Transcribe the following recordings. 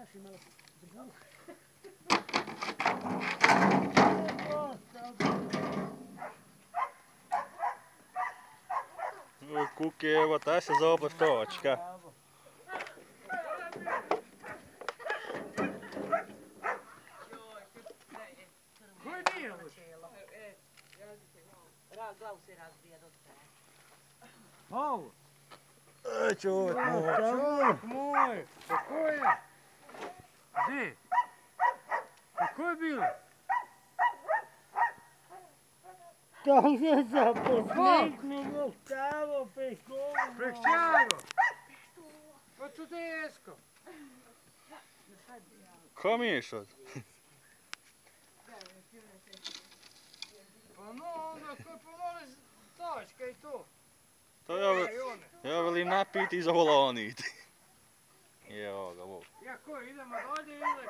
moraš i malo zvuka. Kuki, evo, taj se zove točka. Ko je bio? Glavu se razbija do kraja. Ovo? Čovjek moj. Čovjek moj, pa ko je? Gdje? Pa ko je bilo? To je zaposlenik Gustavo Peškovo. Prekćago! Pa tu desko. Ko miješat? Pa no, onda ko pomoli točka i to. To ja velim napiti i zavoloniti. Evo ga, Bog. Ja ko, idemo dolje ili?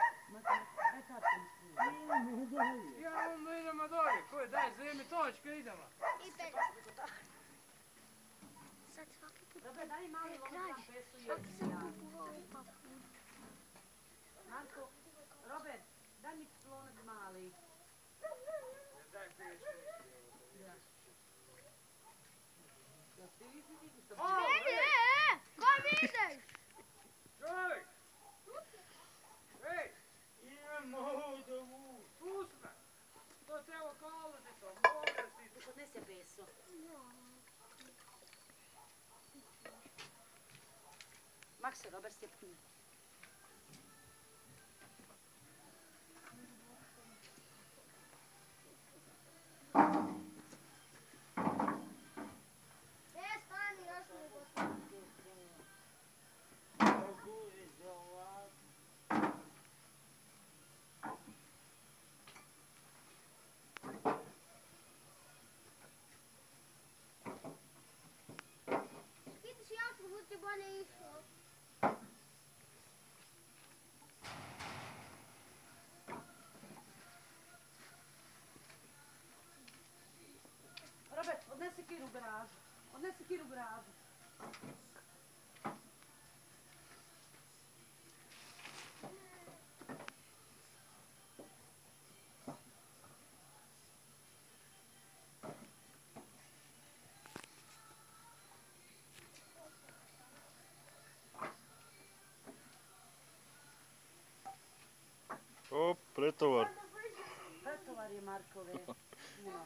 Ja onda idemo dolje. Ko je, daj, zajemi točka, idemo. Dobre, daj mali lomak na pesu i jedan. Marko, Robert, daj mi lonak mali. Daj pesu. Ko vidiš? Čovjek! Ej, Idem ovo da vuč. pusti me! To treba kaliti to, moraš ti. Podnese pesu. Mak se, Robert, sjepni. Stani, još mi go. Vidiš, jako bi ti bolje išlo. Robert, odnesi kiru u garažu. Odnesi kiru u garažu. O, pretovar. Pretovar je Markove. Puno.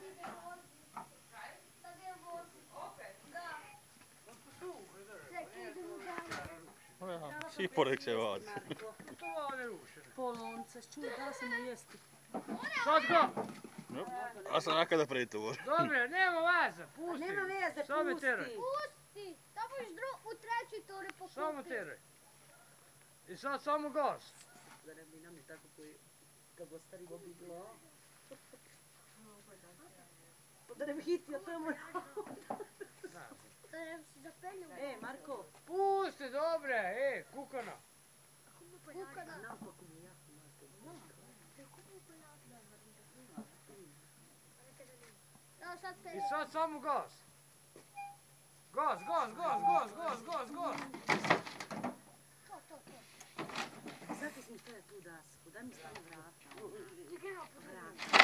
Svi porek se vadi. Marko, To ovdje rušeno. polonce, čuj, da sam mu jesti. Sad go! A sam nakada pretovar. Dobre, nema veze, pusti. Nema veze, Samo me pusti. teraj. Pusti, da budeš u treći turi pokupiti. Samo teraj. I sad samo gas. Da ne bi nam je tako koji, kad ostarimo bi bilo. Pa da ne bi hitio tamo. Da ne si zapenio. Marko. Pusti, dobre, kukana. Kukana. Naopako mu jako, Marko. Da, sad I sad samo gas. Gas, gas, gas, gas, gas, gas, gas. To. Sad ti smo stavili tu dasku, daj mi stavi vrata. Čekaj, Vrata.